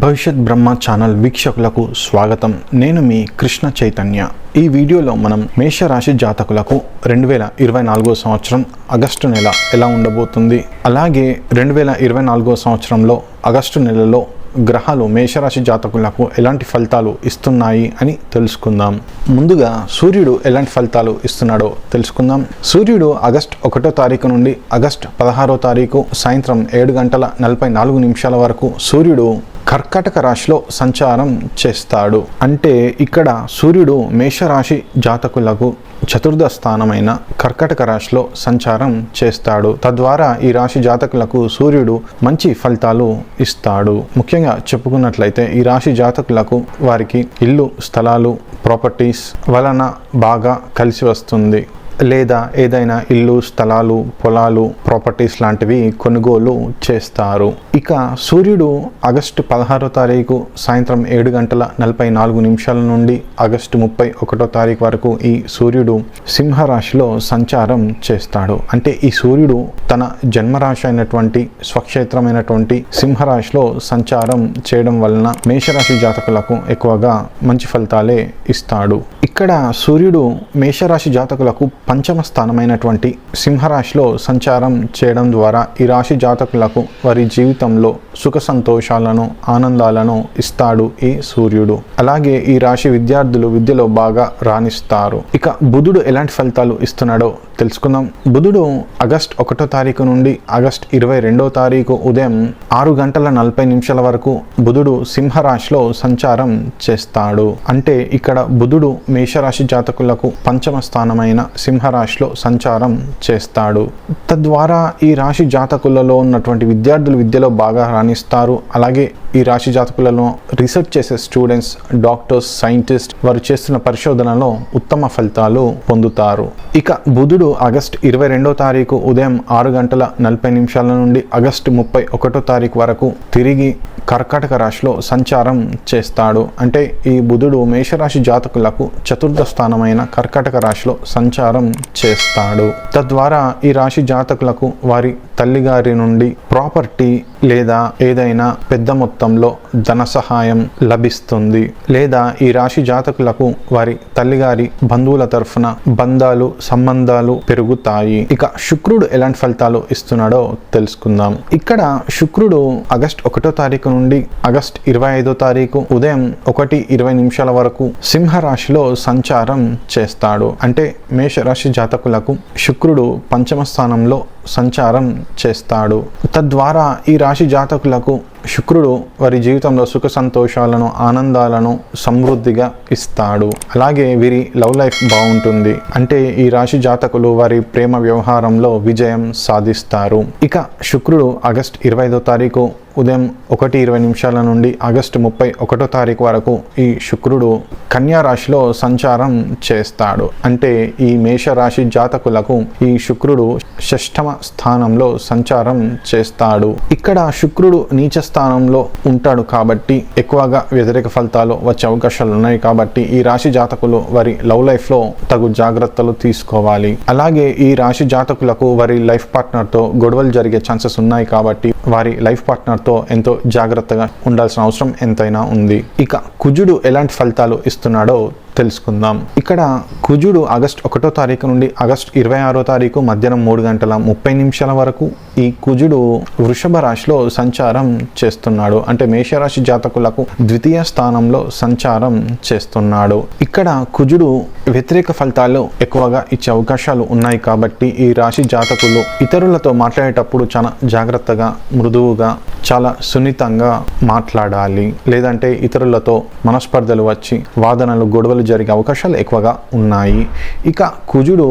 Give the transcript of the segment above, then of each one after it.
భవిష్యత్ బ్రహ్మ ఛానల్ వీక్షకులకు స్వాగతం. నేను మీ కృష్ణ చైతన్య. ఈ వీడియోలో మనం మేషరాశి జాతకులకు 2024 సంవత్సరం ఆగస్టు నెల ఎలా ఉండబోతుంది, అలాగే 2024 సంవత్సరంలో ఆగస్టు నెలలో గ్రహాలు మేషరాశి జాతకులకు ఎలాంటి ఫలితాలు ఇస్తున్నాయి అని తెలుసుకుందాం. ముందుగా సూర్యుడు ఎలాంటి ఫలితాలు ఇస్తున్నాడో తెలుసుకుందాం. సూర్యుడు ఆగస్టు 1వ తారీఖు నుండి ఆగస్టు 16వ తారీఖు సాయంత్రం 7:44 వరకు సూర్యుడు కర్కాటక రాశిలో సంచారం చేస్తాడు. అంటే ఇక్కడ సూర్యుడు మేషరాశి జాతకులకు చతుర్థ స్థానమైన కర్కాటక రాశిలో సంచారం చేస్తాడు. తద్వారా ఈ రాశి జాతకులకు సూర్యుడు మంచి ఫలితాలు ఇస్తాడు. ముఖ్యంగా చెప్పుకున్నట్లయితే ఈ రాశి జాతకులకు వారికి ఇల్లు, స్థలాలు, ప్రాపర్టీస్ వలన బాగా కలిసి వస్తుంది, లేదా ఏదైనా ఇల్లు, స్థలాలు, పొలాలు, ప్రాపర్టీస్ లాంటివి కొనుగోలు చేస్తారు. ఇక సూర్యుడు ఆగస్టు 16వ తారీఖు సాయంత్రం 7:44 నుండి ఆగస్టు 31వ తారీఖు వరకు ఈ సూర్యుడు సింహరాశిలో సంచారం చేస్తాడు. అంటే ఈ సూర్యుడు తన జన్మరాశి అయినటువంటి స్వక్షేత్రమైనటువంటి సింహరాశిలో సంచారం చేయడం వలన మేషరాశి జాతకులకు ఎక్కువగా మంచి ఫలితాలే ఇస్తాడు. ఇక్కడ సూర్యుడు మేషరాశి జాతకులకు పంచమ స్థానమైనటువంటి సింహరాశిలో సంచారం చేయడం ద్వారా ఈ రాశి జాతకులకు వారి జీవితంలో సుఖ సంతోషాలను, ఆనందాలను ఇస్తాడు ఈ సూర్యుడు. అలాగే ఈ రాశి విద్యార్థులు విద్యలో బాగా రాణిస్తారు. ఇక బుధుడు ఎలాంటి ఫలితాలు ఇస్తున్నాడో తెలుసుకుందాం. బుధుడు ఆగస్టు 1వ తారీఖు నుండి ఆగస్టు 22వ తారీఖు ఉదయం 6:40 వరకు బుధుడు సింహరాశిలో సంచారం చేస్తాడు. అంటే ఇక్కడ బుధుడు మేషరాశి జాతకులకు పంచమ స్థానమైన సింహరాశిలో సంచారం చేస్తాడు. తద్వారా ఈ రాశి జాతకులలో ఉన్నటువంటి విద్యార్థులు విద్యలో బాగా రాణిస్తారు. అలాగే ఈ రాశి జాతకులలో రీసెర్చ్ చేసే స్టూడెంట్స్, డాక్టర్స్, సైంటిస్ట్ వారు చేస్తున్న పరిశోధనలో ఉత్తమ ఫలితాలు పొందుతారు. ఇక బుధుడు ఆగస్టు 22వ తారీఖు ఉదయం 6:40 నుండి ఆగస్టు 31వ తారీఖు వరకు తిరిగి కర్కాటక రాశిలో సంచారం చేస్తాడు. అంటే ఈ బుధుడు మేషరాశి జాతకులకు చతుర్థ స్థానమైన కర్కాటక రాశిలో సంచారం చేస్తాడు. తద్వారా ఈ రాశి జాతకులకు వారి తల్లిగారి నుండి ప్రాపర్టీ లేదా ఏదైనా పెద్ద మొత్తంలో ధన సహాయం లభిస్తుంది. లేదా ఈ రాశి జాతకులకు వారి తల్లిగారి బంధువుల తరఫున బంధాలు, సంబంధాలు పెరుగుతాయి. ఇక శుక్రుడు ఎలాంటి ఫలితాలు ఇస్తున్నాడో తెలుసుకుందాం. ఇక్కడ శుక్రుడు ఆగస్టు 1వ తారీఖు నుండి ఆగస్టు 25వ తారీఖు ఉదయం 1:20 వరకు సింహరాశిలో సంచారం చేస్తాడు. అంటే మేషరాశి జాతకులకు శుక్రుడు పంచమ స్థానంలో సంచారం చేస్తాడు. తద్వారా ఈ రాశి జాతకులకు శుక్రుడు వారి జీవితంలో సుఖ సంతోషాలను, ఆనందాలను సమృద్ధిగా ఇస్తాడు. అలాగే వీరి లవ్ లైఫ్ బాగుంటుంది. అంటే ఈ రాశి జాతకులు వారి ప్రేమ వ్యవహారంలో విజయం సాధిస్తారు. ఇక శుక్రుడు ఆగస్టు 25వ తారీఖు ఉదయం 1:20 నుండి ఆగస్టు 31వ తారీఖు వరకు ఈ శుక్రుడు కన్యా రాశిలో సంచారం చేస్తాడు. అంటే ఈ మేషరాశి జాతకులకు ఈ శుక్రుడు షష్ఠమ స్థానంలో సంచారం చేస్తాడు. ఇక్కడ శుక్రుడు నీచ స్థానంలో ఉంటాడు కాబట్టి ఎక్కువగా వ్యతిరేక ఫలితాలు వచ్చే అవకాశాలు ఉన్నాయి. కాబట్టి ఈ రాశి జాతకులు వారి లవ్ లైఫ్ లో తగు జాగ్రత్తలు తీసుకోవాలి. అలాగే ఈ రాశి జాతకులకు వారి లైఫ్ పార్ట్నర్ తో గొడవలు జరిగే ఛాన్సెస్ ఉన్నాయి. కాబట్టి వారి లైఫ్ పార్ట్నర్ తో ఎంతో జాగ్రత్తగా ఉండాల్సిన అవసరం ఎంతైనా ఉంది. ఇక కుజుడు ఎలాంటి ఫలితాలు ఇస్తున్నాడో తెలుసుకుందాం. ఇక్కడ కుజుడు ఆగస్టు 1వ తారీఖు నుండి ఆగస్టు 26వ తారీఖు మధ్యాహ్నం 3:30 వరకు ఈ కుజుడు వృషభ రాశిలో సంచారం చేస్తున్నాడు. అంటే మేషరాశి జాతకులకు ద్వితీయ స్థానంలో సంచారం చేస్తున్నాడు. ఇక్కడ కుజుడు వ్యతిరేక ఫలితాలు ఎక్కువగా ఇచ్చే అవకాశాలు ఉన్నాయి. కాబట్టి ఈ రాశి జాతకులు ఇతరులతో మాట్లాడేటప్పుడు చాలా జాగ్రత్తగా, మృదువుగా, చాలా సున్నితంగా మాట్లాడాలి. లేదంటే ఇతరులతో మనస్పర్ధలు వచ్చి వాదనలు, గొడవలు జరిగే అవకాశాలు ఎక్కువగా ఉన్నాయి. ఇక కుజుడు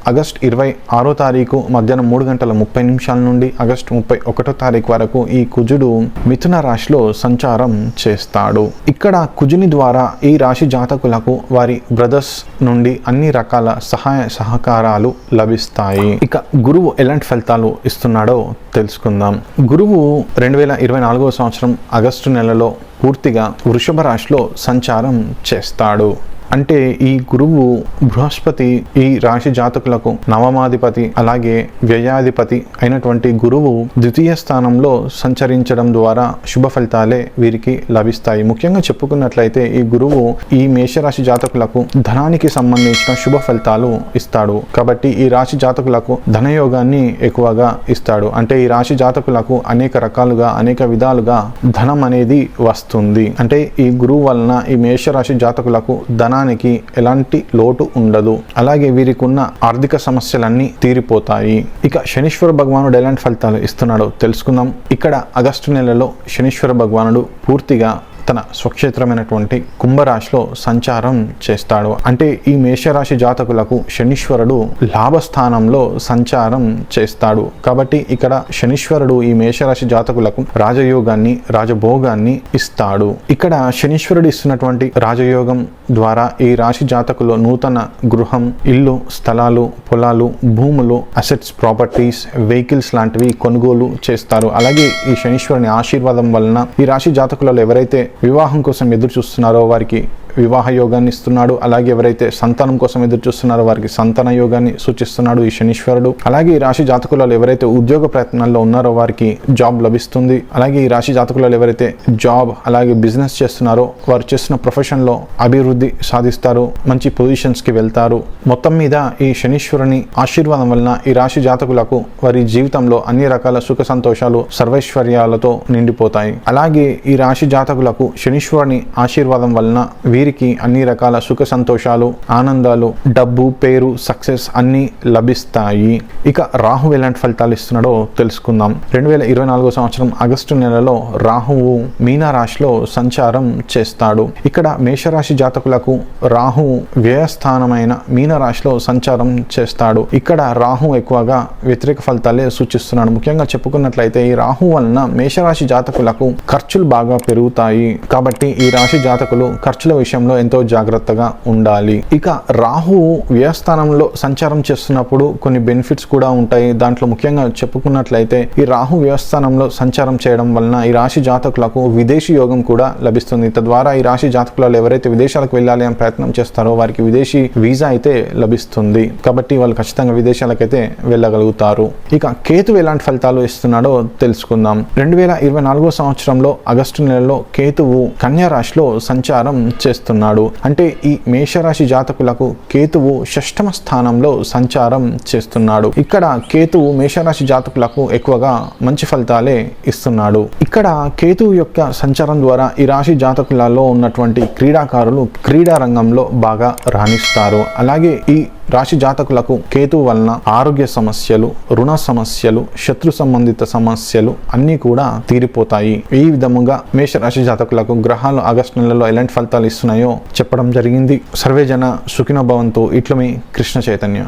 ఆగస్టు 26వ తారీఖు మధ్యాహ్నం 3:30 నుండి ఆగస్టు 31వ తారీఖు వరకు ఈ కుజుడు మిథున రాశిలో సంచారం చేస్తాడు. ఇక్కడ కుజుని ద్వారా ఈ రాశి జాతకులకు వారి బ్రదర్స్ నుండి అన్ని రకాల సహాయ సహకారాలు లభిస్తాయి. ఇక గురువు ఎలాంటి ఫలితాలు ఇస్తున్నాడో తెలుసుకుందాం. గురువు 2024 సంవత్సరం ఆగస్టు నెలలో పూర్తిగా వృషభ రాశిలో సంచారం చేస్తాడు. అంటే ఈ గురువు బృహస్పతి ఈ రాశి జాతకులకు జాతకులకు నవమాధిపతి అలాగే వ్యయాధిపతి అయినటువంటి గురువు ద్వితీయ స్థానంలో సంచరించడం ద్వారా శుభ ఫలితాలే వీరికి లభిస్తాయి. ముఖ్యంగా చెప్పుకున్నట్లయితే ఈ గురువు ఈ మేషరాశి జాతకులకు ధనానికి సంబంధించిన శుభ ఫలితాలు ఇస్తాడు. కాబట్టి ఈ రాశి జాతకులకు ధనయోగాన్ని ఎక్కువగా ఇస్తాడు. అంటే ఈ రాశి జాతకులకు అనేక రకాలుగా అనేక విధాలుగా ధనం అనేది వస్తుంది. అంటే ఈ గురువు వలన ఈ మేషరాశి జాతకులకు ధనానికి ఎలాంటి లోటు ఉండదు. అలాగే వీరికి ఉన్న ఆర్థిక సమస్యలన్నీ తీరిపోతాయి. ఇక శనీశ్వర భగవానుడు ఎలాంటి ఫలితాలు ఇస్తున్నాడో తెలుసుకుందాం. ఇక్కడ ఆగస్టు నెలలో శనీశ్వర భగవానుడు పూర్తిగా తన స్వక్షేత్రమైనటువంటి కుంభరాశిలో సంచారం చేస్తాడు. అంటే ఈ మేషరాశి జాతకులకు శనీశ్వరుడు లాభస్థానంలో సంచారం చేస్తాడు. కాబట్టి ఇక్కడ శనీశ్వరుడు ఈ మేషరాశి జాతకులకు రాజయోగాన్ని రాజభోగాన్ని ఇస్తాడు. ఇక్కడ శనీశ్వరుడు ఇస్తున్నటువంటి రాజయోగం ద్వారా ఈ రాశి జాతకులు నూతన గృహం, ఇల్లు, స్థలాలు, పొలాలు, భూములు, అసెట్స్, ప్రాపర్టీస్, వెహికల్స్ లాంటివి కొనుగోలు చేస్తారు. అలాగే ఈ శనీశ్వరుని ఆశీర్వాదం వలన ఈ రాశి జాతకులలో ఎవరైతే వివాహం కోసం ఎదురు చూస్తున్నారో వారికి వివాహ యోగాన్ని ఇస్తున్నాడు. అలాగే ఎవరైతే సంతానం కోసం ఎదురు చూస్తున్నారో వారికి సంతాన యోగాన్ని సూచిస్తున్నాడు ఈ శనీశ్వరుడు. అలాగే ఈ రాశి జాతకులలో ఎవరైతే ఉద్యోగ ప్రయత్నాల్లో ఉన్నారో వారికి జాబ్ లభిస్తుంది. అలాగే ఈ రాశి జాతకులలో ఎవరైతే జాబ్ అలాగే బిజినెస్ చేస్తున్నారో వారు చేస్తున్న ప్రొఫెషన్లో అభివృద్ధి సాధిస్తారు, మంచి పొజిషన్స్కి వెళ్తారు. మొత్తం మీద ఈ శనీశ్వరుని ఆశీర్వాదం వలన ఈ రాశి జాతకులకు వారి జీవితంలో అన్ని రకాల సుఖ సంతోషాలు సర్వైశ్వర్యాలతో నిండిపోతాయి. అలాగే ఈ రాశి జాతకులకు శనీశ్వరుని ఆశీర్వాదం వలన వీరికి అన్ని రకాల సుఖ సంతోషాలు, ఆనందాలు, డబ్బు, పేరు, సక్సెస్ అన్ని లభిస్తాయి. ఇక రాహు ఎలాంటి ఫలితాలు ఇస్తున్నాడో తెలుసుకుందాం. 2024 సంవత్సరం ఆగస్టు నెలలో రాహువు మీనరాశిలో సంచారం చేస్తాడు. ఇక్కడ మేషరాశి జాతకులకు రాహు వ్యయస్థానమైన మీనరాశిలో సంచారం చేస్తాడు. ఇక్కడ రాహు ఎక్కువగా వ్యతిరేక ఫలితాలే సూచిస్తున్నాడు. ముఖ్యంగా చెప్పుకున్నట్లయితే ఈ రాహు వలన మేషరాశి జాతకులకు ఖర్చులు బాగా పెరుగుతాయి. కాబట్టి ఈ రాశి జాతకులు ఖర్చుల విషయంలో ఎంతో జాగ్రత్తగా ఉండాలి. ఇక రాహువు వ్యయస్థానంలో సంచారం చేస్తున్నప్పుడు కొన్ని బెనిఫిట్స్ కూడా ఉంటాయి. దాంట్లో ముఖ్యంగా చెప్పుకున్నట్లయితే ఈ రాహు వ్యయస్థానంలో సంచారం చేయడం వలన ఈ రాశి జాతకులకు విదేశీ యోగం కూడా లభిస్తుంది. తద్వారా ఈ రాశి జాతకులలో ఎవరైతే విదేశాలకు వెళ్ళాలి అని ప్రయత్నం చేస్తారో వారికి విదేశీ వీసా అయితే లభిస్తుంది. కాబట్టి వాళ్ళు ఖచ్చితంగా విదేశాలకైతే వెళ్ళగలుగుతారు. ఇక కేతువు ఎలాంటి ఫలితాలు ఇస్తున్నాడో తెలుసుకుందాం. 2024 సంవత్సరంలో ఆగస్టు నెలలో కేతువు కన్యా రాశిలో సంచారం చేస్తున్నాడు. అంటే ఈ మేషరాశి జాతకులకు కేతువు షష్టమ స్థానంలో సంచారం చేస్తున్నాడు. ఇక్కడ కేతువు మేషరాశి జాతకులకు ఎక్కువగా మంచి ఫలితాలే ఇస్తున్నాడు. ఇక్కడ కేతువు యొక్క సంచారం ద్వారా ఈ రాశి జాతకులలో ఉన్నటువంటి క్రీడాకారులు క్రీడా రంగంలో బాగా రాణిస్తారు. అలాగే ఈ రాశి జాతకులకు కేతువు వలన ఆరోగ్య సమస్యలు, రుణ సమస్యలు, శత్రు సంబంధిత సమస్యలు అన్నీ కూడా తీరిపోతాయి. ఈ విధముగా మేషరాశి జాతకులకు గ్రహాలు ఆగస్టు నెలలో ఎలాంటి ఫలితాలు ఇస్తున్నాయో చెప్పడం జరిగింది. సర్వేజన సుఖినో భవంతు. ఇట్లు మీ కృష్ణ చైతన్య.